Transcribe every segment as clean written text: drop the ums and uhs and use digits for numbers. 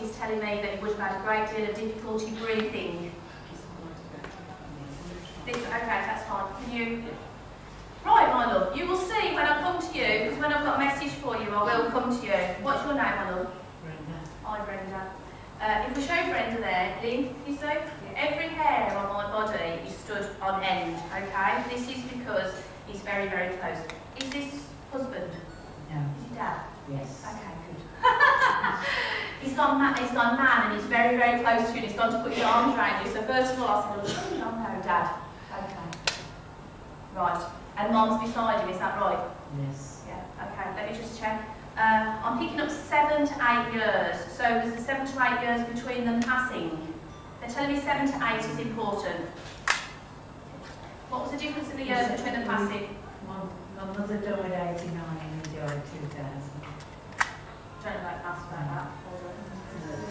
he's telling me that he would have had a great deal of difficulty breathing. Okay, that's fine. Can you? Right, my love, you will see when I come to you, because when I've got a message for you, I will come to you. What's your name, my love? Brenda. Hi, Brenda. If we show Brenda there, Leigh, you see? Every hair on my body is stood on end, okay? This is because he's very, very close. Is this husband? No. Is he dad? Yes. Okay, good. He's gone man and he's very, very close to you and he's gone to put his arms around you. So first of all, I said, oh no, Dad. Okay. Right. And Mom's beside him, is that right? Yes. Yeah, okay, let me just check. I'm picking up 7 to 8 years. So was the 7 to 8 years between them passing? They're telling me 7 to 8 is important. What was the difference in the years between them passing? My mother died 89 and he died 2000. Don't know about maths about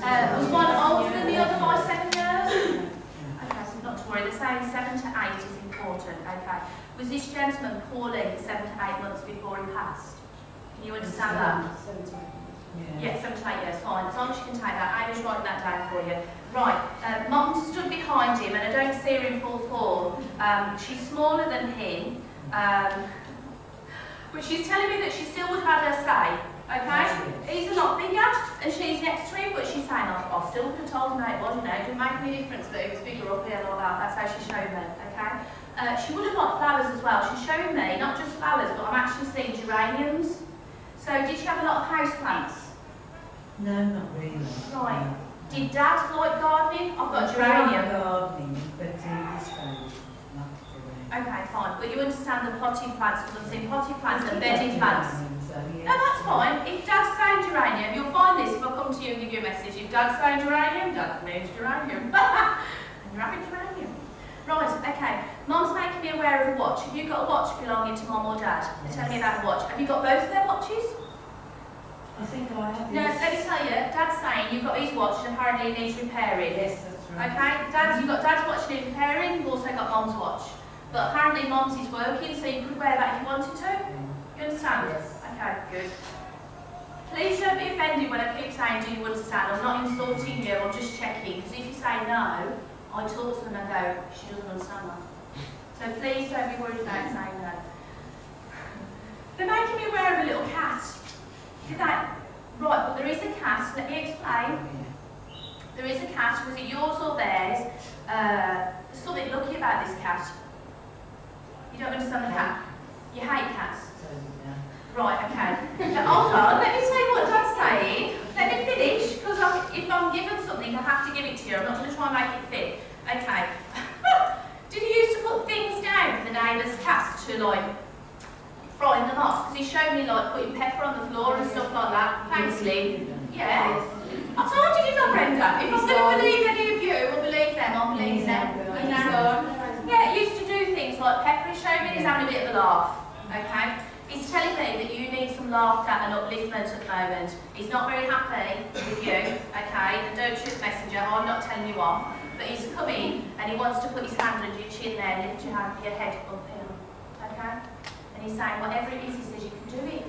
that. Was one older than the other by 7 years? Okay, so not to worry. They're saying 7 to 8 is important. Okay. Was this gentleman poorly for 7 to 8 months before he passed? Can you understand that? 7 to 8. Yeah, 7 to 8 years, fine. As long as you can take that, I was writing that down for you. Right, Mum stood behind him, and I don't see her in full form. She's smaller than him, but she's telling me that she still would have had her say. Okay? He's a lot bigger, and she's next to him, but she's saying, I still would have told him how it was, you know, it didn't make any difference that he was bigger up here and all that. That's how she showed me, okay? She would have got flowers as well. She's showing me, not just flowers, but I'm actually seeing geraniums. So, did she have a lot of house plants? No, not really. Right. Did Dad like gardening? I've got I geranium. gardening, but he was fine. Not geranium. Okay, fine. But you understand the potting plants, because I'm seeing potting plants and bedding plants. So No, that's fine. If Dad's saying geranium, you'll find this if I come to you and give you a message. If Dad's saying geranium, Dad means geranium. And you're having geranium. Right, okay. Mum's making me aware of a watch. Have you got a watch belonging to Mum or Dad? They're telling me about a watch. Have you got both of their watches? I think I have. No, let me tell you, Dad's saying you've got his watch and apparently it needs repairing. Yes, that's right. Okay, you've got Dad's watch needs repairing, you've also got Mum's watch. But apparently Mum's is working, so you could wear that if you wanted to. You understand? Yes. Okay, good. Please don't be offended when I keep saying, do you understand? I'm not insulting you, I'm just checking. Because if you say no, I talk to them and go, she doesn't understand that. So please don't be worried about saying no. They're making me aware of a little cat. Did that? Right, but there is a cat. Let me explain. There is a cat. Was it yours or theirs? There's something lucky about this cat. You don't understand the cat? You hate cats? Right, okay. Now, hold on, let me tell you what Dad's saying. Let me finish, because if I'm given something, I have to give it to you. I'm not going to try and make it fit. Okay. Did you used to put things down for the neighbours' cats to, like, frying them off? Because he showed me, like, putting pepper on the floor and stuff like that. Thanks, Leigh. Yeah. I told you, didn't I, Brenda? If I'm going to believe any of you, or believe them, I'll believe them. Yeah, he used to do things like pepper. He showed me he's having a bit of a laugh. Okay? He's telling me that you need some laughter and upliftment at the moment. He's not very happy with you, okay? And don't shoot the messenger, I'm not telling you off. But he's coming and he wants to put his hand under your chin there and lift your head up here, okay? And he's saying whatever it is, he says you can do it.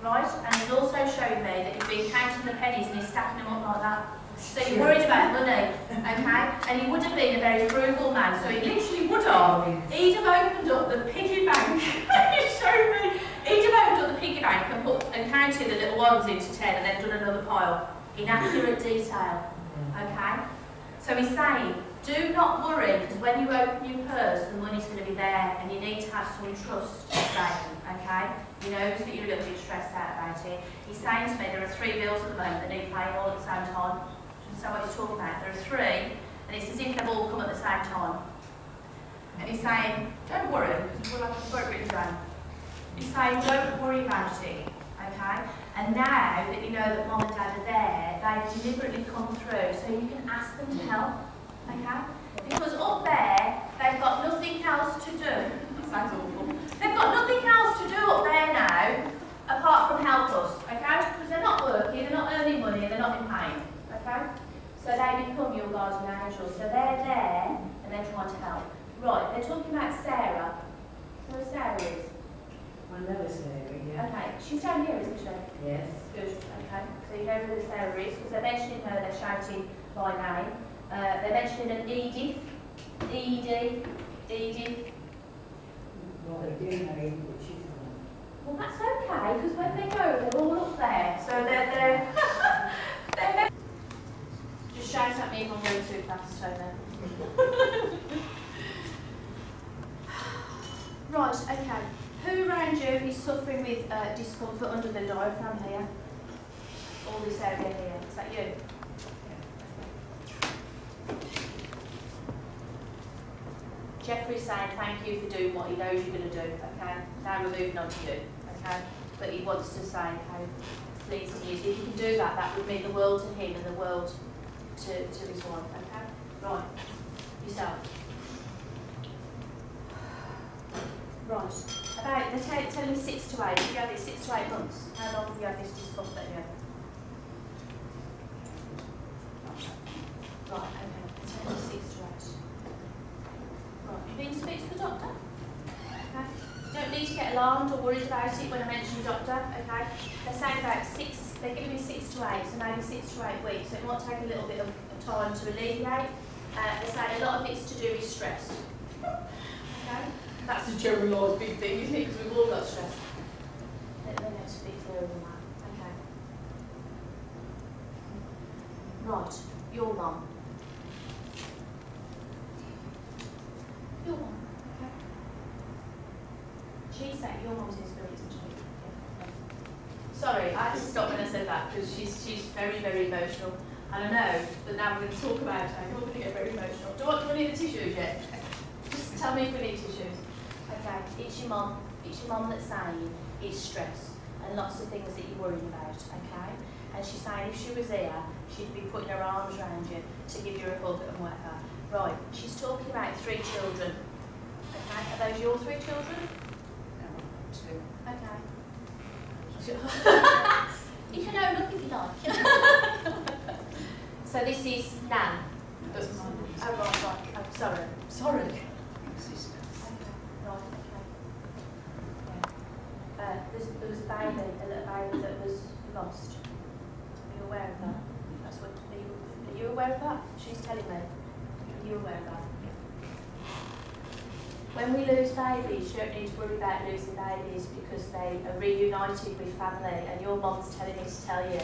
Right? And he's also showing me that he's been counting the pennies and he's stacking them up like that. So you're worried about money, okay? And he would have been a very frugal man, so he literally would have. He'd have opened up the piggy bank. He showed me. He'd have opened up the piggy bank and counted the little ones into 10 and then done another pile in accurate detail, okay? So he's saying, do not worry, because when you open your purse, the money's going to be there, and you need to have some trust saying, okay? He knows that you're a little bit stressed out about it. He's saying to me there are 3 bills at the moment that need paying all at the same time. So what he's talking about, there are 3, and it's as if they've all come at the same time. And he's saying, don't worry, because we'll have to work written down. He's saying, don't worry about it, okay? And now that you know that Mum and Dad are there, they've deliberately come through, so you can ask them to help, okay? Because up there, they've got nothing else to do. Sounds awful. They've got nothing else to do up there now, apart from help us, okay? Because they're not working, they're not earning money, and they're not in pain, okay? So they become your guardian angels. So they're there and they're trying to help. Right, they're talking about Sarah. Who Sarah is? My know this area, yeah. Okay, she's down here, isn't she? Yes. Good, okay. So you know who the Sarah is, because they're mentioning her, they're shouting by name. They're mentioning an Edith. Edith. Well, they do know Edith, but she's not. Well, that's okay, because when they go, they're all up there. So they're just shout at me if I'm going too fast, Tony. Right, okay. Who around you is suffering with discomfort under the diaphragm here? All this area here. Is that you? Jeffrey's saying thank you for doing what he knows you're going to do, okay? Now we're moving on to you, okay? But he wants to say how pleased he is. If you can do that, that would mean the world to him and the world to his wife, okay? Right, yourself. Right, about, they're telling me 6 to 8. Have you had this 6 to 8 months? How long have you had this discomfort here? Right, okay, they're telling me 6 to 8. Right, you've been to speak to the doctor? Okay. You don't need to get alarmed or worried about it when I mention the doctor, okay? They're saying about 6, they're giving me 6 to 8, so maybe 6 to 8 weeks, so it might take a little bit of time to alleviate. They're saying a lot of it's to do with stress. Okay? That's a generalised big thing, isn't it? Because we've all got stress. Let me next be clearer than that. Okay. Right, your mum. Your mum, okay. She said your mum's in spirit, isn't she? Yeah. Sorry, I had to stop when I said that because she's very, very emotional. And I know that now we're going to talk about her. You're going to get very emotional. Do we need the tissues yet? Just tell me if we need tissues. Okay, it's your mum that's saying it's stress and lots of things that you're worrying about, okay? And she's saying if she was here, she'd be putting her arms around you to give you a hug and whatever. Right, she's talking about 3 children. Okay, are those your 3 children? No, 2. Okay. You can own up if you like. So this is Nan. That's mine. Oh, right. Oh, sorry. Sorry. Okay, right, okay. Yeah. There was a little baby that was lost. Are you aware of that? That's what, are you aware of that? She's telling me. Are you aware of that? When we lose babies, you don't need to worry about losing babies because they are reunited with family, and your mum's telling me to tell you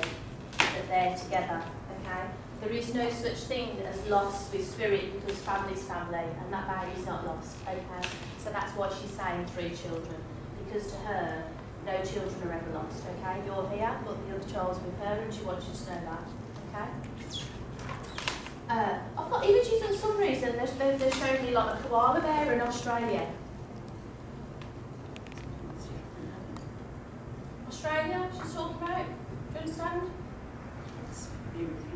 that they're together, okay? There is no such thing as loss with spirit because family's family, and that baby's not lost, okay? So that's why she's saying 3 children, because to her, no children are ever lost, okay? You're here, but the other child's with her, and she wants you to know that, okay? I've got images for some reason. They're showing me like a koala bear in Australia. Australia, she's talking about? Do you understand? It's beautiful.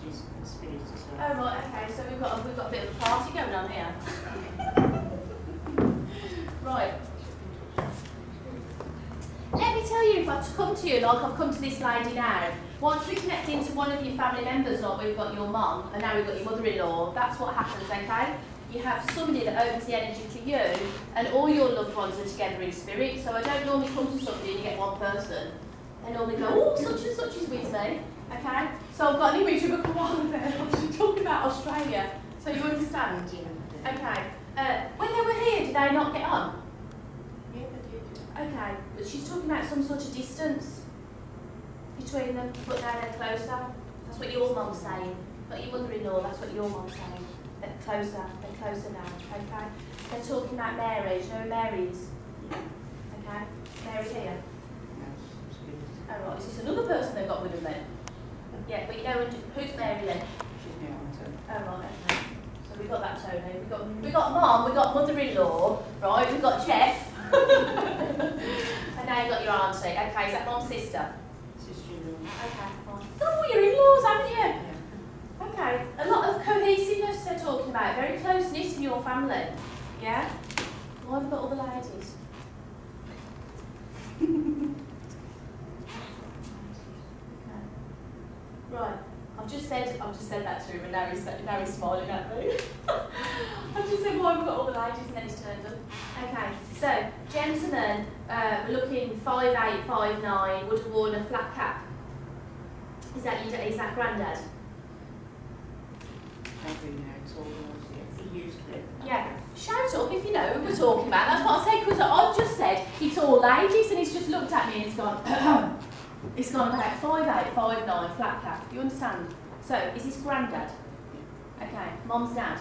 She's spirit as well. Oh right, okay. So we've got a bit of a party going on here. Right. Let me tell you, if I've come to you like I've come to this lady now. Once we connect into one of your family members, like we've got your mum, and now we've got your mother-in-law, that's what happens, okay? You have somebody that opens the energy to you, and all your loved ones are together in spirit. So I don't normally come to somebody and you get one person. They normally go, oh, such and such is with me, okay? So I've got an image of a koala bear. I'm talking about Australia. So you understand? Yeah. Okay. When they were here, did they not get on? Yeah, they did. Okay, but she's talking about some sort of distance between them, but now they're closer. That's what your mum's saying. Not your mother-in-law, that's what your mum's saying. They're closer now, okay? They're talking about Mary. Do you know who Mary is? Okay? Mary here? Oh right, is this another person they've got with them then? Yeah, but you know, who's Mary then? She's my aunt. Oh right, okay. So we've got that Tony. We've got mum, we've got mother-in-law, right? We've got Jeff. And now you've got your auntie. Okay, is that mum's sister? Sister-in-law. Okay, fine. Oh, your in-laws, haven't you? Yeah. Okay, a lot of cohesiveness they're talking about, very close-knit in your family. Yeah? Why have we got all the ladies? Okay. Right, I've just said that to him and now he's smiling at me. I've just said why have we got all the ladies and then he's turned up. Okay, So, gentlemen, looking 5'8", 5'9", would have worn a flat cap. Is that Grandad? Yeah, shout up if you know who we're talking about. That's what I said, because I've just said it's all ladies, and he's just looked at me and he's gone, it's gone about 5'8", 5'9", flat cap. You understand? So, is this Grandad? Okay, Mum's dad?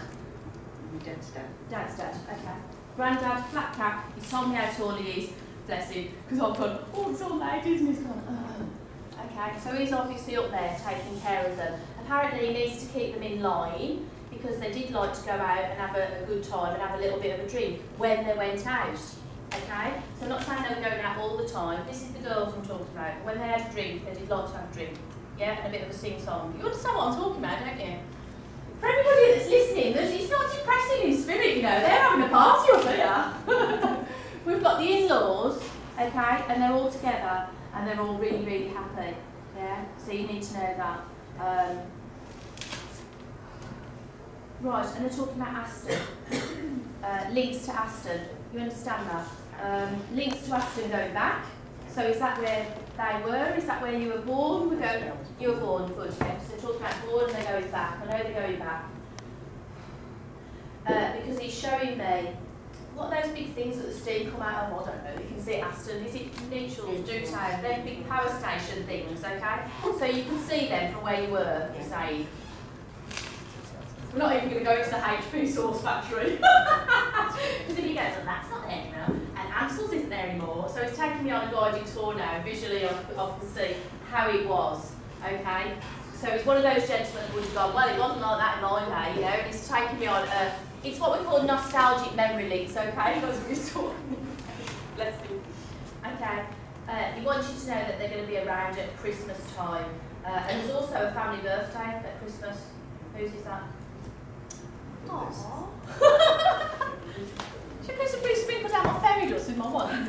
Dad's dad. Dad's dad, okay. Grandad, flat cap, he's told me how tall he is, bless him, because I've gone, oh, it's all ladies, and he's gone, oh. Okay, so he's obviously up there taking care of them. Apparently he needs to keep them in line, because they did like to go out and have a good time and have a little bit of a drink when they went out. Okay? So I'm not saying they were going out all the time. This is the girls I'm talking about. When they had a drink, they did like to have a drink. Yeah? And a bit of a sing-song. You understand what I'm talking about, don't you? For everybody that's listening, it's not depressing in spirit, you know. They're having a party up here. We've got the in-laws, okay, and they're all together and they're all really, really happy. Yeah? So you need to know that. Right, and they're talking about Aston. Links to Aston. You understand that? Links to Aston going back. So is that where they were? Is that where you were born? You were born, good, yeah. So they're talking about born and they're going back. I know they're going back. Because he's showing me, what are those big things that the steam come out of? I don't know. You can see Aston. Is it Neutrals, Newtown? They're big power station things, okay? So you can see them from where you were, you're saying. We're not even going to go into the HP sauce factory. Because if you go, well, that's not there anymore, and Amstel's isn't there anymore. So it's taking me on a guided tour now, visually I can see how it was, okay? So it's one of those gentlemen that would have gone, well, it wasn't like that in my day, you know, and it's taking me on it's what we call nostalgic memory links, okay? That's what he's talking about. Bless him. Okay. He wants you to know that they're going to be around at Christmas time. And there's also a family birthday at Christmas. Whose is that? Aww. Should I please sprinkle down my fairy dust with my wand?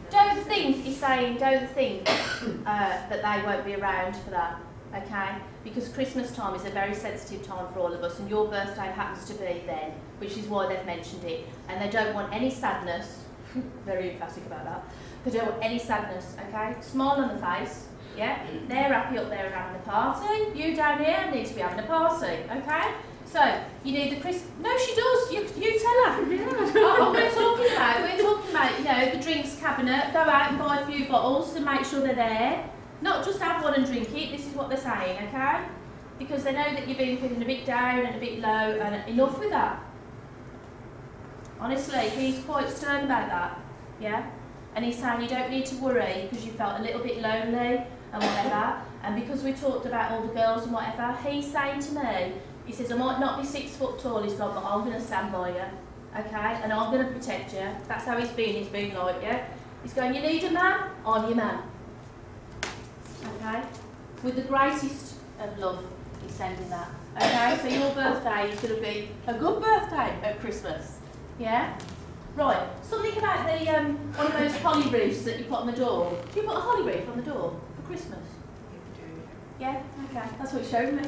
Don't think, he's saying, don't think that they won't be around for that, okay? Because Christmas time is a very sensitive time for all of us, and your birthday happens to be then, which is why they've mentioned it. And they don't want any sadness, very emphatic about that, they don't want any sadness, okay? Smile on the face. Yeah, they're happy up there and having a party. You down here need to be having a party, okay? So, you need the Christmas... No, she does. You tell her. We're talking about, you know, the drinks cabinet. Go out and buy a few bottles to make sure they're there. Not just have one and drink it. This is what they're saying, okay? Because they know that you've been feeling a bit down and a bit low, and enough with that. Honestly, he's quite stern about that, yeah? And he's saying you don't need to worry because you felt a little bit lonely and whatever, and because we talked about all the girls and whatever, he's saying to me, he says, I might not be 6 foot tall, he's gone, but I'm going to stand by you, okay, and I'm going to protect you. That's how he's been like, yeah? He's going, you need a man? I'm your man. Okay? With the greatest of love, he's sending that. Okay, so your birthday is going to be a good birthday at Christmas, yeah? Right, something about the one of those holly wreaths that you put on the door. Do you put a holly wreath on the door for Christmas? Yeah, okay, that's what it showed me.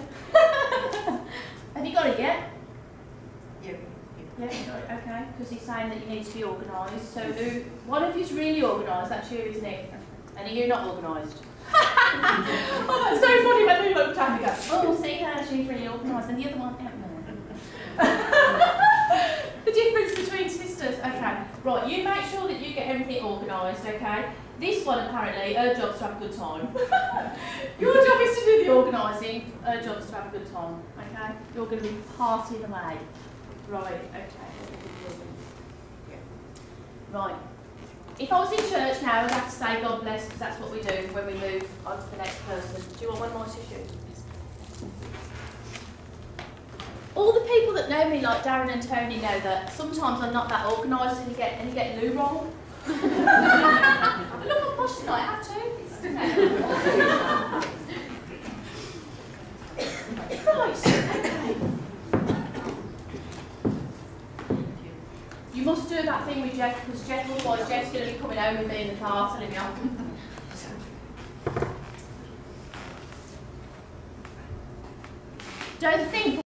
Have you got it yet? Yeah. Yeah, you got it, okay, because he's saying that you need to be organised. So one of you's really organised, that's you, isn't it? And are you not organised? Oh, that's so funny when we looked at me and go, oh, see her, she's really organised, and the other one, the difference between sisters, okay. Right, you make sure that you get everything organised, okay? This one, apparently, her job's to have a good time. Your job is to do the organising, her job's to have a good time, okay? You're going to be partying away. Right, okay. Right. If I was in church now, I'd have to say God bless, because that's what we do when we move on to the next person. Do you want one more tissue? All the people that know me, like Darren and Tony, know that sometimes I'm not that organised and you get loo wrong. Look, I'm posh tonight, I have to. Right, okay. You must do that thing with Jeff, because otherwise Jeff's going to be coming home with me in the car telling me off. Don't think